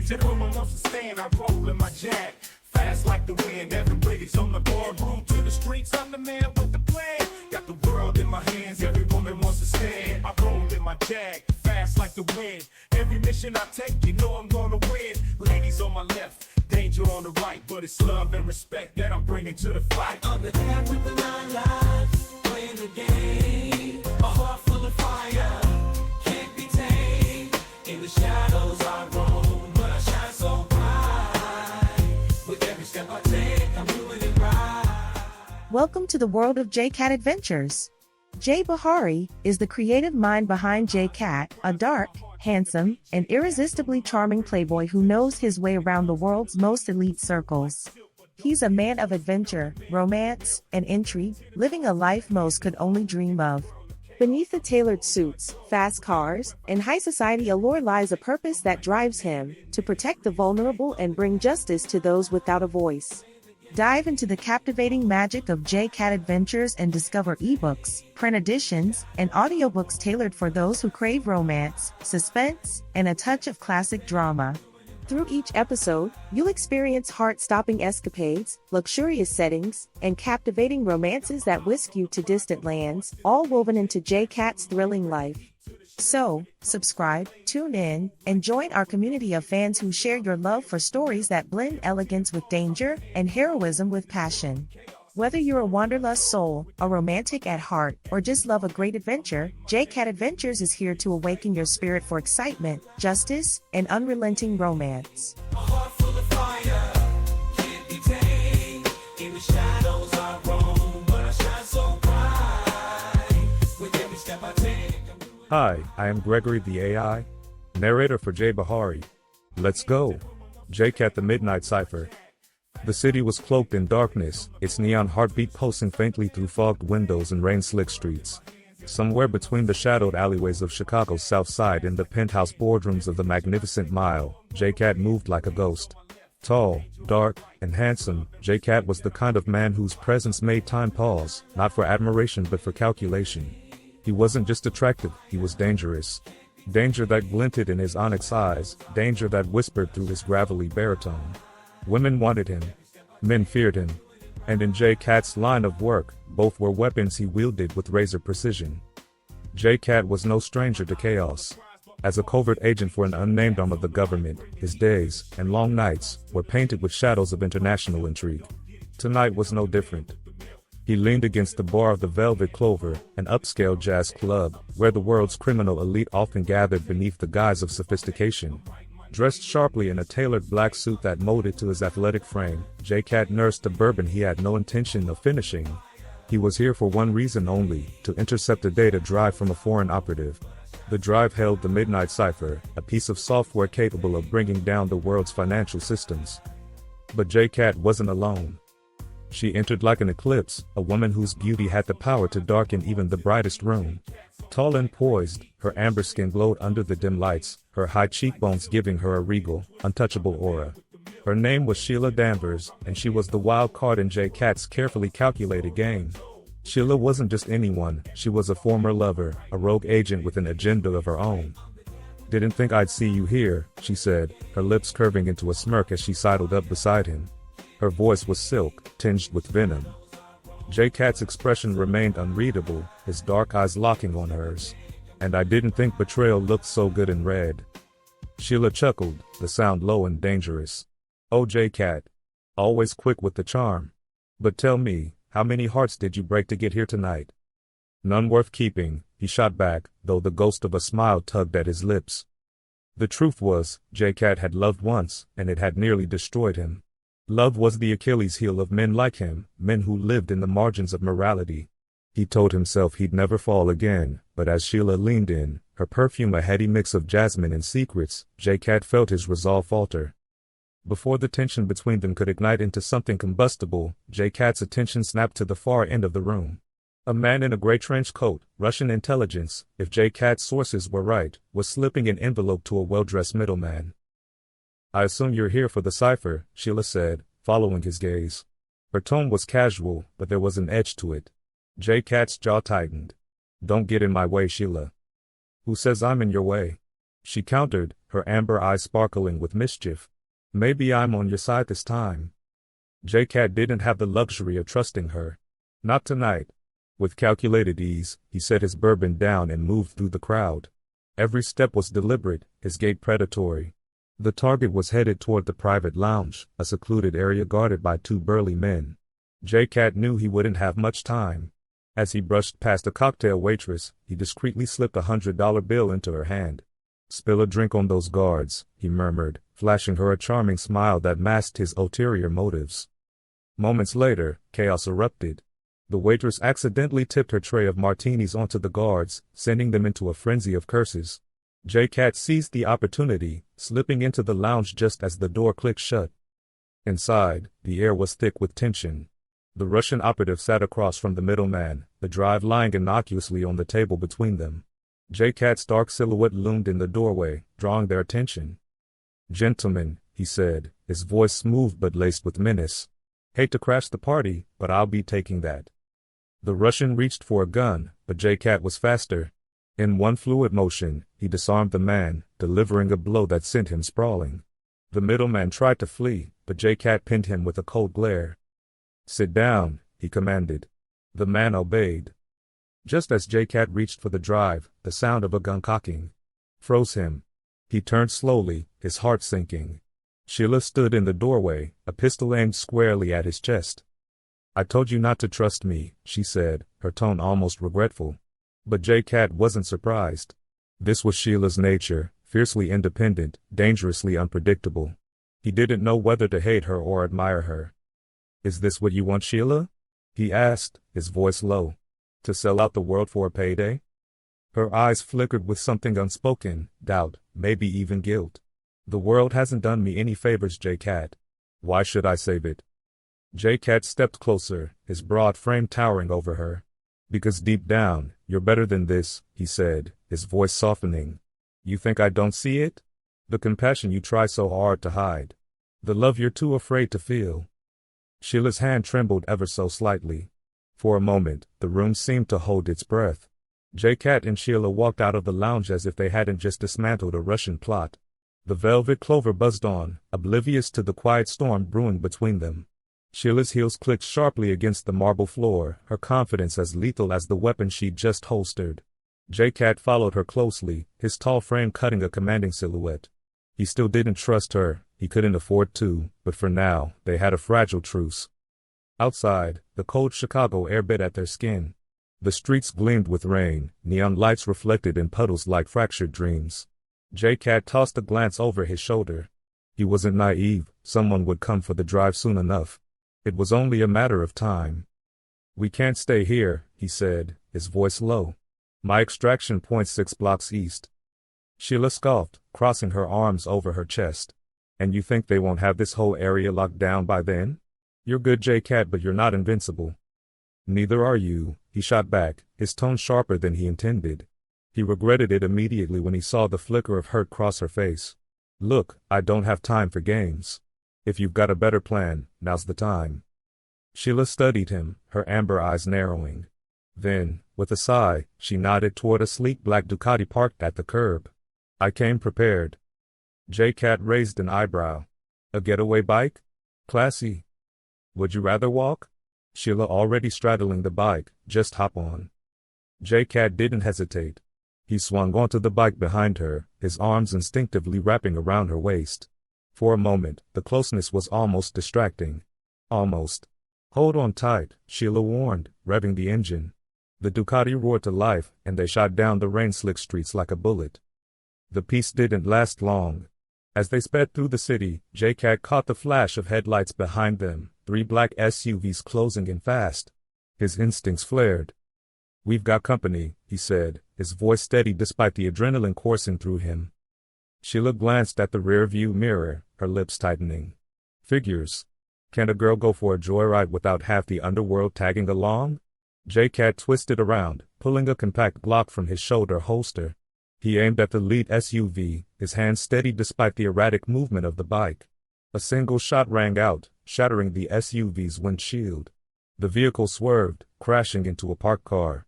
hands. Everyone wants to stand, I roll in my jack. Fast like the wind, everybody's on the boardroom. To the streets, I'm the man with the plan. Got the world in my hands, every woman wants to stand. I roll in my jag, fast like the wind. Every mission I take, you know I'm gonna win. Ladies on my left, danger on the right. But it's love and respect that I'm bringing to the fight. On the path with the 9 lives, playing the game. A heart full of fire, can't be tamed. In the shadows I roam, but I shine so bright. With every step I take, I'm doing it right. Welcome to the world of J-Cat Adventures. Jay Bahari is the creative mind behind J-Cat, a dark, handsome, and irresistibly charming playboy who knows his way around the world's most elite circles. He's a man of adventure, romance, and intrigue, living a life most could only dream of. Beneath the tailored suits, fast cars, and high society allure lies a purpose that drives him to protect the vulnerable and bring justice to those without a voice. Dive into the captivating magic of J-Cat Adventures and discover ebooks, print editions, and audiobooks tailored for those who crave romance, suspense, and a touch of classic drama. Through each episode, you'll experience heart-stopping escapades, luxurious settings, and captivating romances that whisk you to distant lands, all woven into J-Cat's thrilling life. So, subscribe, tune in, and join our community of fans who share your love for stories that blend elegance with danger and heroism with passion. Whether you're a wanderlust soul, a romantic at heart, or just love a great adventure, J-Cat Adventures is here to awaken your spirit for excitement, justice, and unrelenting romance. A heart full of fire, can't be tamed. In the shadows I roam, but I shine so bright. With every step I take. Hi, I am Gregory the AI, narrator for Jay Bahari. Let's go. J-Cat the Midnight Cipher. The city was cloaked in darkness, its neon heartbeat pulsing faintly through fogged windows and rain-slick streets. Somewhere between the shadowed alleyways of Chicago's South Side and the penthouse boardrooms of the Magnificent Mile, J-Cat moved like a ghost. Tall, dark, and handsome, J-Cat was the kind of man whose presence made time pause, not for admiration but for calculation. He wasn't just attractive, he was dangerous. Danger that glinted in his onyx eyes, danger that whispered through his gravelly baritone. Women wanted him. Men feared him. And in J-Cat's line of work, both were weapons he wielded with razor precision. J-Cat was no stranger to chaos. As a covert agent for an unnamed arm of the government, his days, and long nights, were painted with shadows of international intrigue. Tonight was no different. He leaned against the bar of the Velvet Clover, an upscale jazz club, where the world's criminal elite often gathered beneath the guise of sophistication. Dressed sharply in a tailored black suit that molded to his athletic frame, J-Cat nursed a bourbon he had no intention of finishing. He was here for one reason only, to intercept a data drive from a foreign operative. The drive held the Midnight Cipher, a piece of software capable of bringing down the world's financial systems. But J-Cat wasn't alone. She entered like an eclipse, a woman whose beauty had the power to darken even the brightest room. Tall and poised, her amber skin glowed under the dim lights, her high cheekbones giving her a regal, untouchable aura. Her name was Sheila Danvers, and she was the wild card in J-Cat's carefully calculated game. Sheila wasn't just anyone, she was a former lover, a rogue agent with an agenda of her own. "Didn't think I'd see you here," she said, her lips curving into a smirk as she sidled up beside him. Her voice was silk, tinged with venom. J-Cat's expression remained unreadable, his dark eyes locking on hers. "And I didn't think betrayal looked so good in red." Sheila chuckled, the sound low and dangerous. "Oh J-Cat. Always quick with the charm. But tell me, how many hearts did you break to get here tonight?" "None worth keeping," he shot back, though the ghost of a smile tugged at his lips. The truth was, J-Cat had loved once, and it had nearly destroyed him. Love was the Achilles heel of men like him, men who lived in the margins of morality. He told himself he'd never fall again, but as Sheila leaned in, her perfume a heady mix of jasmine and secrets, J-Cat felt his resolve falter. Before the tension between them could ignite into something combustible, J-Cat's attention snapped to the far end of the room. A man in a gray trench coat, Russian intelligence, if J-Cat's sources were right, was slipping an envelope to a well-dressed middleman. "I assume you're here for the cipher," Sheila said, following his gaze. Her tone was casual, but there was an edge to it. J-Cat's jaw tightened. "Don't get in my way, Sheila." "Who says I'm in your way?" She countered, her amber eyes sparkling with mischief. Maybe I'm on your side this time. J-Cat didn't have the luxury of trusting her. Not tonight. With calculated ease, he set his bourbon down and moved through the crowd. Every step was deliberate, his gait predatory. The target was headed toward the private lounge, a secluded area guarded by two burly men. J-Cat knew he wouldn't have much time. As he brushed past a cocktail waitress, he discreetly slipped $100 bill into her hand. "Spill a drink on those guards," he murmured, flashing her a charming smile that masked his ulterior motives. Moments later, chaos erupted. The waitress accidentally tipped her tray of martinis onto the guards, sending them into a frenzy of curses. J-Cat seized the opportunity, slipping into the lounge just as the door clicked shut. Inside, the air was thick with tension. The Russian operative sat across from the middleman, the drive lying innocuously on the table between them. J-Cat's dark silhouette loomed in the doorway, drawing their attention. "Gentlemen," he said, his voice smooth but laced with menace. "Hate to crash the party, but I'll be taking that." The Russian reached for a gun, but J-Cat was faster. In one fluid motion, he disarmed the man, delivering a blow that sent him sprawling. The middleman tried to flee, but J-Cat pinned him with a cold glare. "Sit down," he commanded. The man obeyed. Just as J-Cat reached for the drive, the sound of a gun cocking froze him. He turned slowly, his heart sinking. Sheila stood in the doorway, a pistol aimed squarely at his chest. "I told you not to trust me," she said, her tone almost regretful. But J-Cat wasn't surprised. This was Sheila's nature, fiercely independent, dangerously unpredictable. He didn't know whether to hate her or admire her. "Is this what you want, Sheila?" he asked, his voice low. "To sell out the world for a payday?" Her eyes flickered with something unspoken, doubt, maybe even guilt. "The world hasn't done me any favors, J-Cat. Why should I save it?" J-Cat stepped closer, his broad frame towering over her. "Because deep down, you're better than this," he said, his voice softening. "You think I don't see it? The compassion you try so hard to hide. The love you're too afraid to feel." Sheila's hand trembled ever so slightly. For a moment, the room seemed to hold its breath. J-Cat and Sheila walked out of the lounge as if they hadn't just dismantled a Russian plot. The Velvet Clover buzzed on, oblivious to the quiet storm brewing between them. Sheila's heels clicked sharply against the marble floor, her confidence as lethal as the weapon she'd just holstered. J-Cat followed her closely, his tall frame cutting a commanding silhouette. He still didn't trust her, he couldn't afford to, but for now, they had a fragile truce. Outside, the cold Chicago air bit at their skin. The streets gleamed with rain, neon lights reflected in puddles like fractured dreams. J-Cat tossed a glance over his shoulder. He wasn't naive, someone would come for the drive soon enough. It was only a matter of time. "We can't stay here," he said, his voice low. "My extraction point 6 blocks east." Sheila scoffed, crossing her arms over her chest. "And you think they won't have this whole area locked down by then? You're good, J-Cat, but you're not invincible." "Neither are you," he shot back, his tone sharper than he intended. He regretted it immediately when he saw the flicker of hurt cross her face. "Look, I don't have time for games. If you've got a better plan, now's the time." Sheila studied him, her amber eyes narrowing. Then, with a sigh, she nodded toward a sleek black Ducati parked at the curb. "I came prepared." J-Cat raised an eyebrow. "A getaway bike? Classy. Would you rather walk?" Sheila already straddling the bike, "Just hop on." J-Cat didn't hesitate. He swung onto the bike behind her, his arms instinctively wrapping around her waist. For a moment, the closeness was almost distracting. Almost. "Hold on tight," Sheila warned, revving the engine. The Ducati roared to life, and they shot down the rain-slick streets like a bullet. The peace didn't last long. As they sped through the city, J-Cat caught the flash of headlights behind them, 3 black SUVs closing in fast. His instincts flared. "We've got company," he said, his voice steady despite the adrenaline coursing through him. Sheila glanced at the rear-view mirror, her lips tightening. "Figures. Can a girl go for a joyride without half the underworld tagging along?" J-Cat twisted around, pulling a compact Glock from his shoulder holster. He aimed at the lead SUV, his hand steady despite the erratic movement of the bike. A single shot rang out, shattering the SUV's windshield. The vehicle swerved, crashing into a parked car.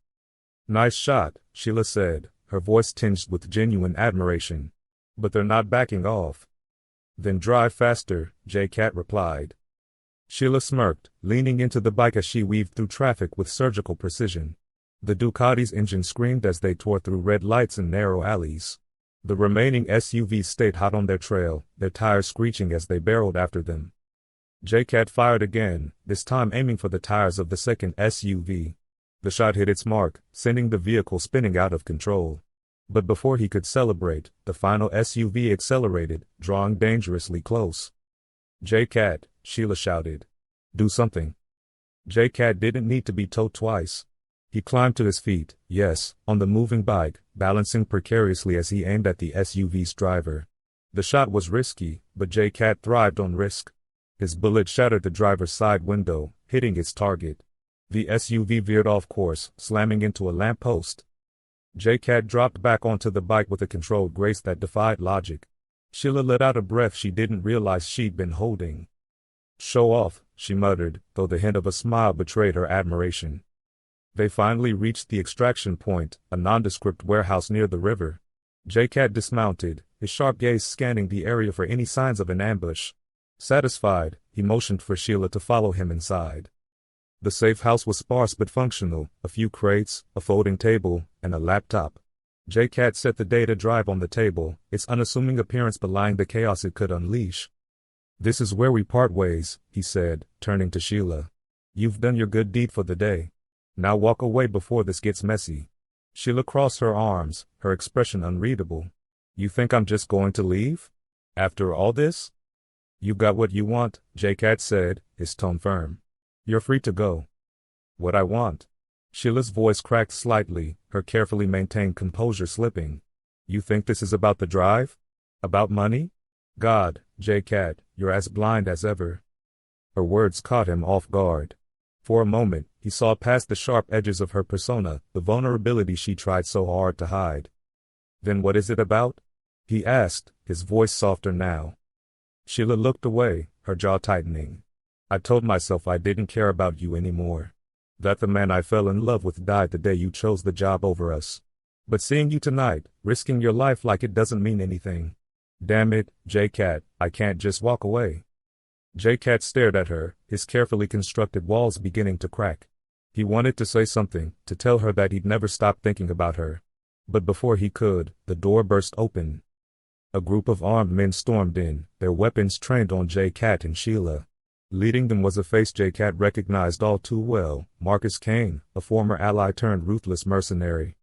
"Nice shot," Sheila said, her voice tinged with genuine admiration. But they're not backing off. Then drive faster, J-Cat replied. Sheila smirked, leaning into the bike as she weaved through traffic with surgical precision. The Ducati's engine screamed as they tore through red lights and narrow alleys. The remaining SUVs stayed hot on their trail, their tires screeching as they barreled after them. J-Cat fired again, this time aiming for the tires of the second SUV. The shot hit its mark, sending the vehicle spinning out of control. But before he could celebrate, the final SUV accelerated, drawing dangerously close. J-Cat, Sheila shouted. Do something. J-Cat didn't need to be told twice. He climbed to his feet, yes, on the moving bike, balancing precariously as he aimed at the SUV's driver. The shot was risky, but J-Cat thrived on risk. His bullet shattered the driver's side window, hitting its target. The SUV veered off course, slamming into a lamppost. J-Cat dropped back onto the bike with a controlled grace that defied logic. Sheila let out a breath she didn't realize she'd been holding. Show off, she muttered, though the hint of a smile betrayed her admiration. They finally reached the extraction point, a nondescript warehouse near the river. J-Cat dismounted, his sharp gaze scanning the area for any signs of an ambush. Satisfied, he motioned for Sheila to follow him inside. The safe house was sparse but functional, a few crates, a folding table, and a laptop. J-Cat set the data drive on the table, its unassuming appearance belying the chaos it could unleash. This is where we part ways, he said, turning to Sheila. You've done your good deed for the day. Now walk away before this gets messy. Sheila crossed her arms, her expression unreadable. You think I'm just going to leave? After all this? You got what you want, J-Cat said, his tone firm. You're free to go. What I want? Sheila's voice cracked slightly, her carefully maintained composure slipping. You think this is about the drive? About money? God, J-Cat, you're as blind as ever. Her words caught him off guard. For a moment, he saw past the sharp edges of her persona, the vulnerability she tried so hard to hide. Then what is it about? He asked, his voice softer now. Sheila looked away, her jaw tightening. I told myself I didn't care about you anymore. That the man I fell in love with died the day you chose the job over us. But seeing you tonight, risking your life like it doesn't mean anything. Damn it, J-Cat, I can't just walk away. J-Cat stared at her, his carefully constructed walls beginning to crack. He wanted to say something, to tell her that he'd never stop thinking about her. But before he could, the door burst open. A group of armed men stormed in, their weapons trained on J-Cat and Sheila. Leading them was a face J-Cat recognized all too well, Marcus Kane, a former ally turned ruthless mercenary.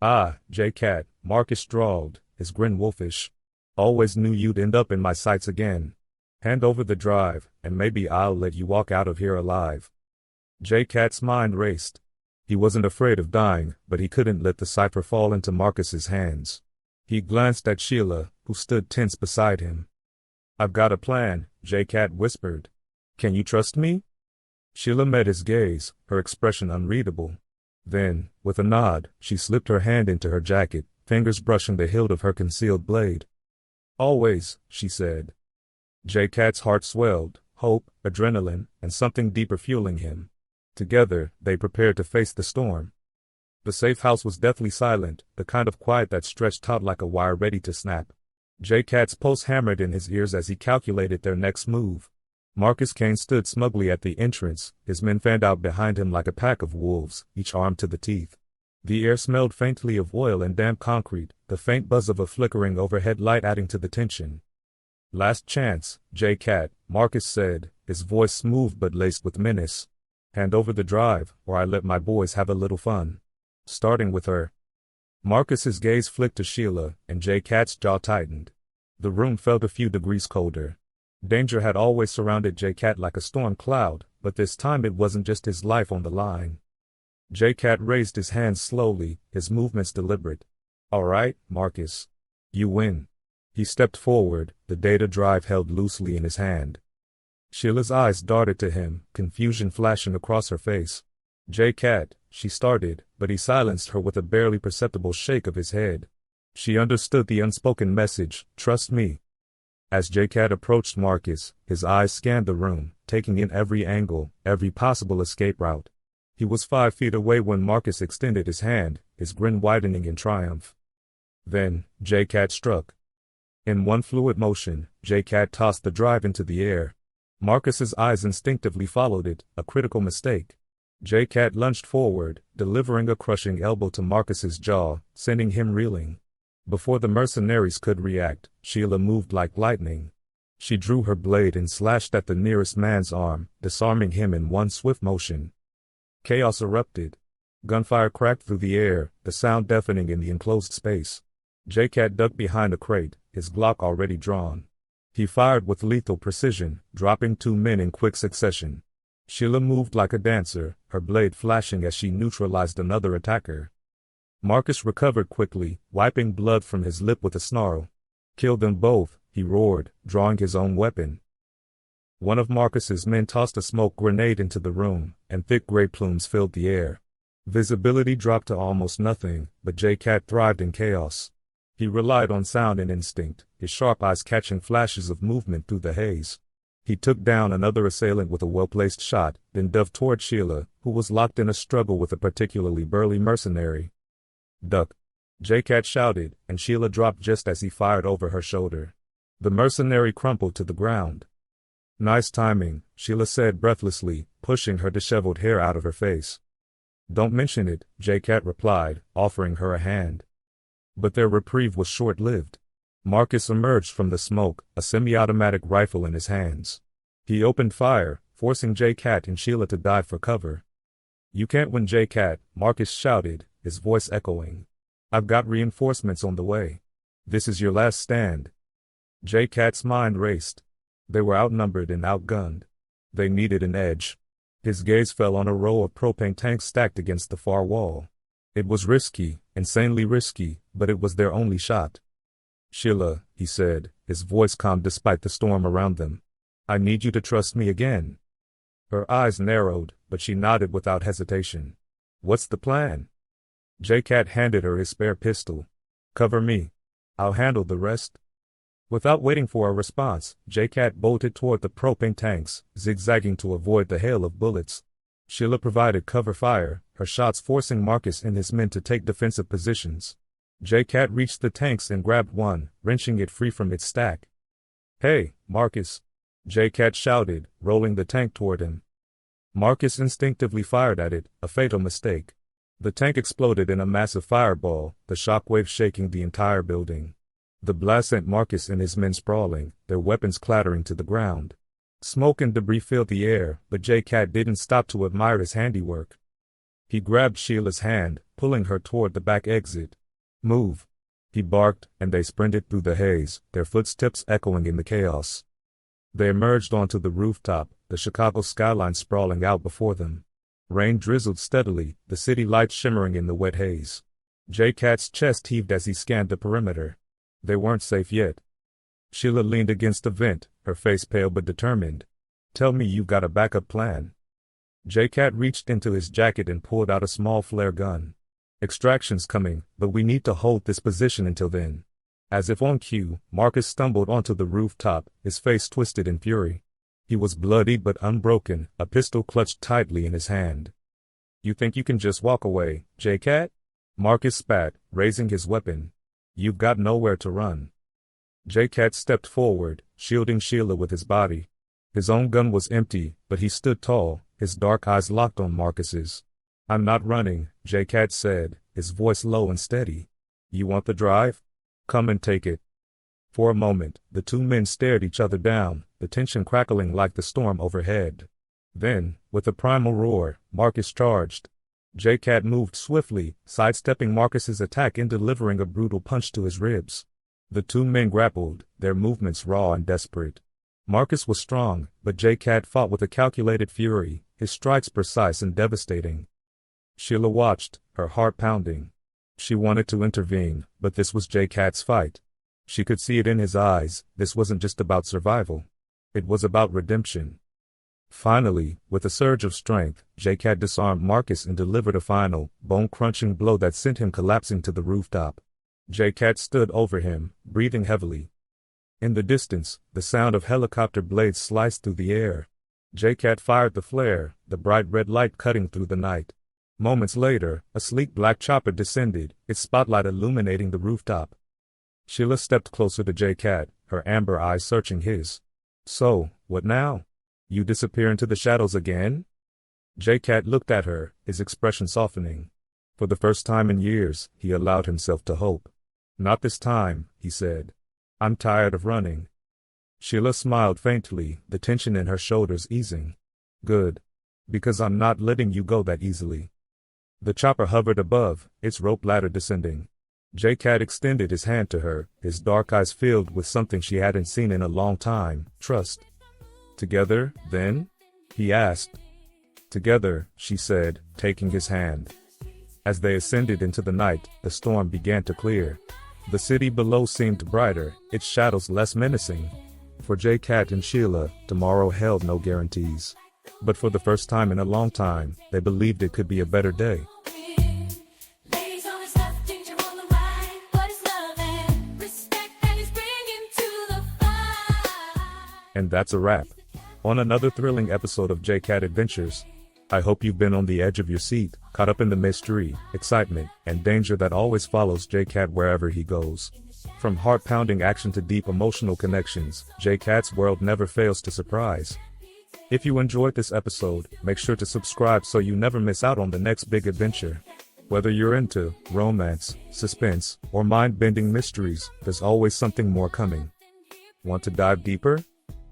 Ah, J-Cat, Marcus drawled, his grin wolfish. Always knew you'd end up in my sights again. Hand over the drive, and maybe I'll let you walk out of here alive. J-Cat's mind raced. He wasn't afraid of dying, but he couldn't let the cipher fall into Marcus's hands. He glanced at Sheila, who stood tense beside him. I've got a plan, J-Cat whispered. Can you trust me? Sheila met his gaze, her expression unreadable. Then, with a nod, she slipped her hand into her jacket, fingers brushing the hilt of her concealed blade. Always, she said. J-Cat's heart swelled, hope, adrenaline, and something deeper fueling him. Together, they prepared to face the storm. The safe house was deathly silent, the kind of quiet that stretched taut like a wire ready to snap. J-Cat's pulse hammered in his ears as he calculated their next move. Marcus Kane stood smugly at the entrance, his men fanned out behind him like a pack of wolves, each armed to the teeth. The air smelled faintly of oil and damp concrete, the faint buzz of a flickering overhead light adding to the tension. Last chance, J-Cat, Marcus said, his voice smooth but laced with menace. Hand over the drive, or I let my boys have a little fun. Starting with her. Marcus's gaze flicked to Sheila, and J-Cat's jaw tightened. The room felt a few degrees colder. Danger had always surrounded J-Cat like a storm cloud, but this time it wasn't just his life on the line. J-Cat raised his hands slowly, his movements deliberate. All right, Marcus. You win. He stepped forward, the data drive held loosely in his hand. Sheila's eyes darted to him, confusion flashing across her face. J-Cat, she started, but he silenced her with a barely perceptible shake of his head. She understood the unspoken message, trust me. As J-Cat approached Marcus, his eyes scanned the room, taking in every angle, every possible escape route. He was 5 feet away when Marcus extended his hand, his grin widening in triumph. Then, J-Cat struck. In one fluid motion, J-Cat tossed the drive into the air. Marcus's eyes instinctively followed it, a critical mistake. J-Cat lunged forward, delivering a crushing elbow to Marcus's jaw, sending him reeling. Before the mercenaries could react, Sheila moved like lightning. She drew her blade and slashed at the nearest man's arm, disarming him in one swift motion. Chaos erupted. Gunfire cracked through the air, the sound deafening in the enclosed space. J-Cat ducked behind a crate, his Glock already drawn. He fired with lethal precision, dropping 2 men in quick succession. Sheila moved like a dancer, her blade flashing as she neutralized another attacker. Marcus recovered quickly, wiping blood from his lip with a snarl. "Kill them both," he roared, drawing his own weapon. One of Marcus's men tossed a smoke grenade into the room, and thick gray plumes filled the air. Visibility dropped to almost nothing, but J-Cat thrived in chaos. He relied on sound and instinct, his sharp eyes catching flashes of movement through the haze. He took down another assailant with a well-placed shot, then dove toward Sheila, who was locked in a struggle with a particularly burly mercenary. "Duck!" J-Cat shouted, and Sheila dropped just as he fired over her shoulder. The mercenary crumpled to the ground. "Nice timing," Sheila said breathlessly, pushing her disheveled hair out of her face. "Don't mention it," J-Cat replied, offering her a hand. But their reprieve was short-lived. Marcus emerged from the smoke, a semi-automatic rifle in his hands. He opened fire, forcing J-Cat and Sheila to dive for cover. "You can't win, J-Cat," Marcus shouted, his voice echoing. "I've got reinforcements on the way. This is your last stand." J-Cat's mind raced. They were outnumbered and outgunned. They needed an edge. His gaze fell on a row of propane tanks stacked against the far wall. It was risky, insanely risky, but it was their only shot. "Sheila," he said, his voice calm despite the storm around them. "I need you to trust me again." Her eyes narrowed, but she nodded without hesitation. "What's the plan?" J-Cat handed her his spare pistol. "Cover me. I'll handle the rest." Without waiting for a response, J-Cat bolted toward the propane tanks, zigzagging to avoid the hail of bullets. Sheila provided cover fire, her shots forcing Marcus and his men to take defensive positions. J-Cat reached the tanks and grabbed one, wrenching it free from its stack. "Hey, Marcus!" J-Cat shouted, rolling the tank toward him. Marcus instinctively fired at it, a fatal mistake. The tank exploded in a massive fireball, the shockwave shaking the entire building. The blast sent Marcus and his men sprawling, their weapons clattering to the ground. Smoke and debris filled the air, but J-Cat didn't stop to admire his handiwork. He grabbed Sheila's hand, pulling her toward the back exit. "Move!" he barked, and they sprinted through the haze, their footsteps echoing in the chaos. They emerged onto the rooftop, the Chicago skyline sprawling out before them. Rain drizzled steadily, the city lights shimmering in the wet haze. J-Cat's chest heaved as he scanned the perimeter. They weren't safe yet. Sheila leaned against a vent, her face pale but determined. "Tell me you've got a backup plan." J-Cat reached into his jacket and pulled out a small flare gun. "Extraction's coming, but we need to hold this position until then." As if on cue, Marcus stumbled onto the rooftop, his face twisted in fury. He was bloody but unbroken, a pistol clutched tightly in his hand. "You think you can just walk away, J-Cat?" Marcus spat, raising his weapon. "You've got nowhere to run." J-Cat stepped forward, shielding Sheila with his body. His own gun was empty, but he stood tall, his dark eyes locked on Marcus's. "I'm not running," J-Cat said, his voice low and steady. "You want the drive? Come and take it." For a moment, the two men stared each other down, the tension crackling like the storm overhead. Then, with a primal roar, Marcus charged. J-Cat moved swiftly, sidestepping Marcus's attack and delivering a brutal punch to his ribs. The two men grappled, their movements raw and desperate. Marcus was strong, but J-Cat fought with a calculated fury, his strikes precise and devastating. Sheila watched, her heart pounding. She wanted to intervene, but this was J-Cat's fight. She could see it in his eyes, this wasn't just about survival. It was about redemption. Finally, with a surge of strength, J-Cat disarmed Marcus and delivered a final, bone-crunching blow that sent him collapsing to the rooftop. J-Cat stood over him, breathing heavily. In the distance, the sound of helicopter blades sliced through the air. J-Cat fired the flare, the bright red light cutting through the night. Moments later, a sleek black chopper descended, its spotlight illuminating the rooftop. Sheila stepped closer to J-Cat, her amber eyes searching his. So, what now? You disappear into the shadows again? J-Cat looked at her, his expression softening. For the first time in years, he allowed himself to hope. Not this time, he said. I'm tired of running. Sheila smiled faintly, the tension in her shoulders easing. Good. Because I'm not letting you go that easily. The chopper hovered above, its rope ladder descending. J-Cat extended his hand to her, his dark eyes filled with something she hadn't seen in a long time, trust. Together, then? He asked. Together, she said, taking his hand. As they ascended into the night, the storm began to clear. The city below seemed brighter, its shadows less menacing. For J-Cat and Sheila, tomorrow held no guarantees. But for the first time in a long time, they believed it could be a better day. And that's a wrap. On another thrilling episode of J-Cat Adventures. I hope you've been on the edge of your seat, caught up in the mystery, excitement, and danger that always follows J-Cat wherever he goes. From heart-pounding action to deep emotional connections, J-Cat's world never fails to surprise. If you enjoyed this episode, make sure to subscribe so you never miss out on the next big adventure. Whether you're into romance, suspense, or mind-bending mysteries, there's always something more coming. Want to dive deeper?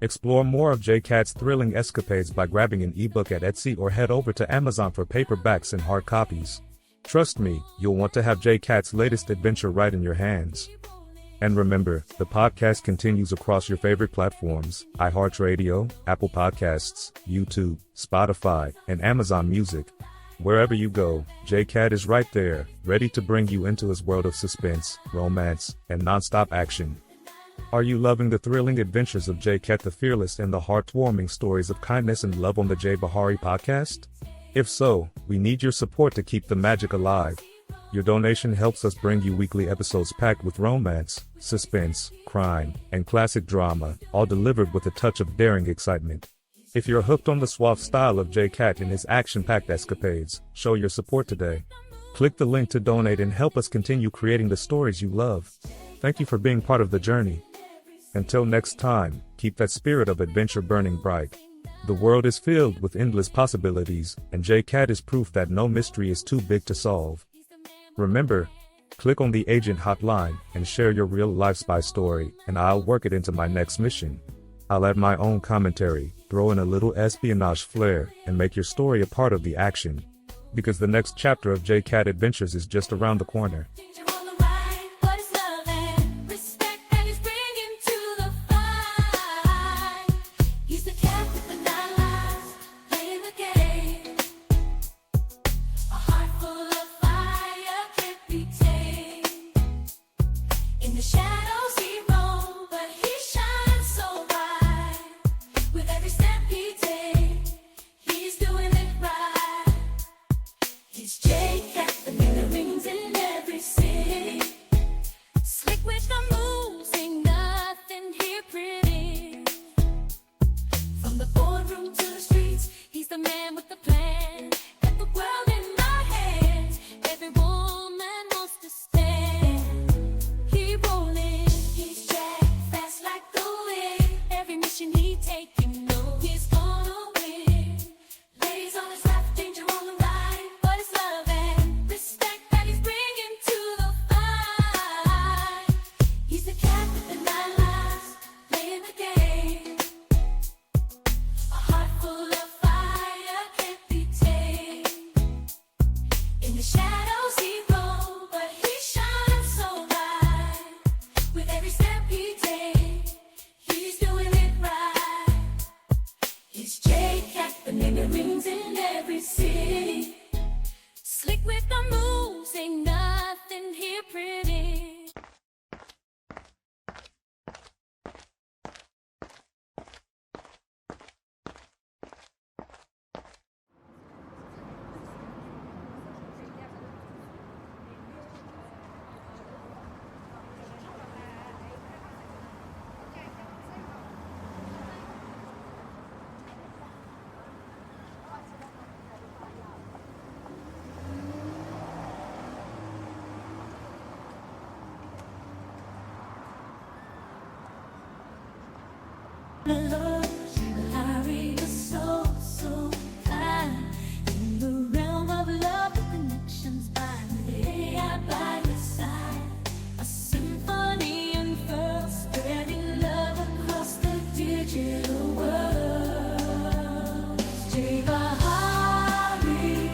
Explore more of J-Cat's thrilling escapades by grabbing an ebook at Etsy or head over to Amazon for paperbacks and hard copies. Trust me, you'll want to have J-Cat's latest adventure right in your hands. And remember, the podcast continues across your favorite platforms: iHeartRadio, Apple Podcasts, YouTube, Spotify, and Amazon Music. Wherever you go, J-Cat is right there, ready to bring you into his world of suspense, romance, and non-stop action. Are you loving the thrilling adventures of J-Cat the Fearless and the heartwarming stories of kindness and love on the J Bahari podcast? If so, we need your support to keep the magic alive. Your donation helps us bring you weekly episodes packed with romance, suspense, crime, and classic drama, all delivered with a touch of daring excitement. If you're hooked on the suave style of J-Cat and his action-packed escapades, show your support today. Click the link to donate and help us continue creating the stories you love. Thank you for being part of the journey. Until next time, keep that spirit of adventure burning bright. The world is filled with endless possibilities, and J-Cat is proof that no mystery is too big to solve. Remember, click on the agent hotline and share your real-life spy story, and I'll work it into my next mission. I'll add my own commentary, throw in a little espionage flair, and make your story a part of the action. Because the next chapter of J-Cat Adventures is just around the corner. Harry is so, so kind. In the realm of love, the connections bind. The AI by your side, a symphony unfurled, spreading love across the digital world. J. Bahari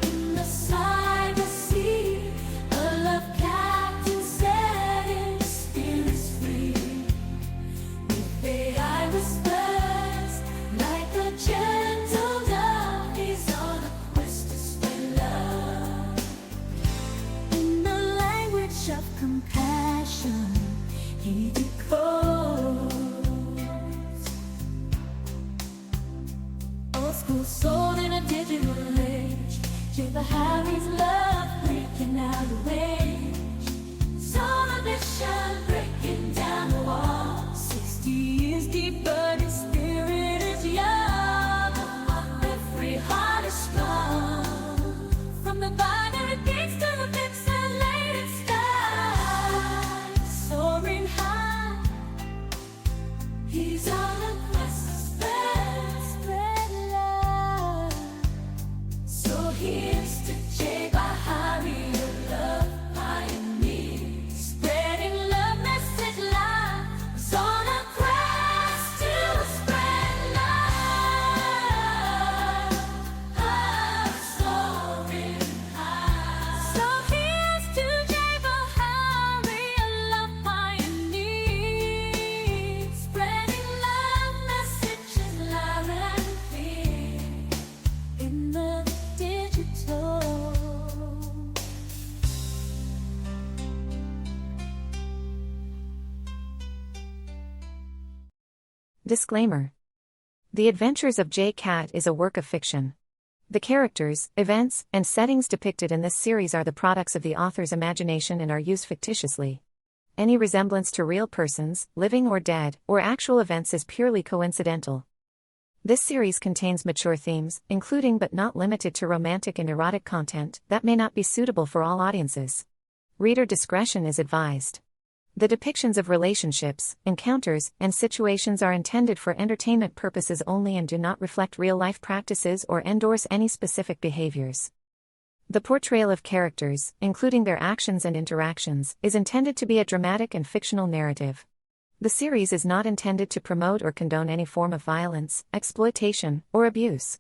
in the cyber sea, a love captain set in spirits free. With AI whispers like a gentle dove, he's on a quest to spread love. In the language of compassion, he decodes old school soul in a digital age. J. Bahari's love breaking out of rage. Solar mission breaking down the wall. 60 years deep, but his spirit is young. Every heart is strong. From the binary gates to the pixelated sky, soaring high, he's on a quest to spread love. So here's to J. Bahari, a love pioneer, spreading love message live. He's on a quest to spread love. Soaring high. So here's to J. Bahari, a love pioneer, spreading love messages loud and clear in the digital. Disclaimer. The Adventures of J. Cat is a work of fiction. The characters, events, and settings depicted in this series are the products of the author's imagination and are used fictitiously. Any resemblance to real persons, living or dead, or actual events is purely coincidental. This series contains mature themes, including but not limited to romantic and erotic content, that may not be suitable for all audiences. Reader discretion is advised. The depictions of relationships, encounters, and situations are intended for entertainment purposes only and do not reflect real-life practices or endorse any specific behaviors. The portrayal of characters, including their actions and interactions, is intended to be a dramatic and fictional narrative. The series is not intended to promote or condone any form of violence, exploitation, or abuse.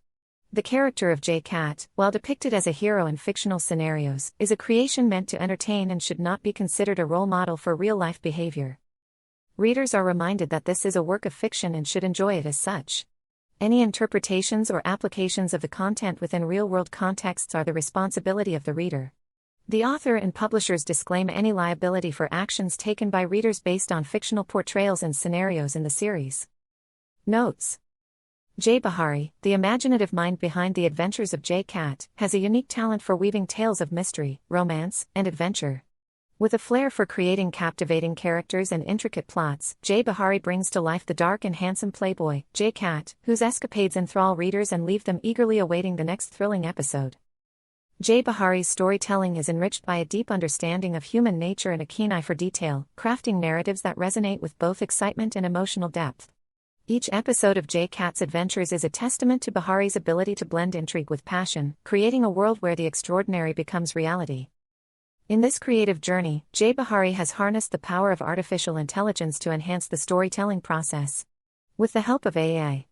The character of J. Cat, while depicted as a hero in fictional scenarios, is a creation meant to entertain and should not be considered a role model for real-life behavior. Readers are reminded that this is a work of fiction and should enjoy it as such. Any interpretations or applications of the content within real-world contexts are the responsibility of the reader. The author and publishers disclaim any liability for actions taken by readers based on fictional portrayals and scenarios in the series. Notes. J. Bahari, the imaginative mind behind the Adventures of J. Cat, has a unique talent for weaving tales of mystery, romance, and adventure. With a flair for creating captivating characters and intricate plots, J. Bahari brings to life the dark and handsome playboy, J. Cat, whose escapades enthrall readers and leave them eagerly awaiting the next thrilling episode. J. Bahari's storytelling is enriched by a deep understanding of human nature and a keen eye for detail, crafting narratives that resonate with both excitement and emotional depth. Each episode of J. Cat's adventures is a testament to Bahari's ability to blend intrigue with passion, creating a world where the extraordinary becomes reality. In this creative journey, J. Bahari has harnessed the power of artificial intelligence to enhance the storytelling process. With the help of AI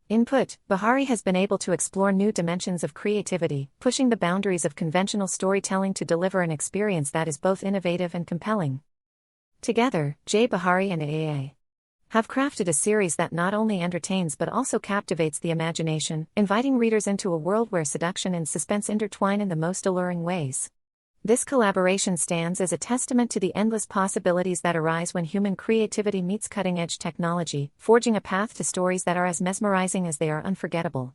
input, Bahari has been able to explore new dimensions of creativity, pushing the boundaries of conventional storytelling to deliver an experience that is both innovative and compelling. Together, J. Bahari and AI have crafted a series that not only entertains but also captivates the imagination, inviting readers into a world where seduction and suspense intertwine in the most alluring ways. This collaboration stands as a testament to the endless possibilities that arise when human creativity meets cutting-edge technology, forging a path to stories that are as mesmerizing as they are unforgettable.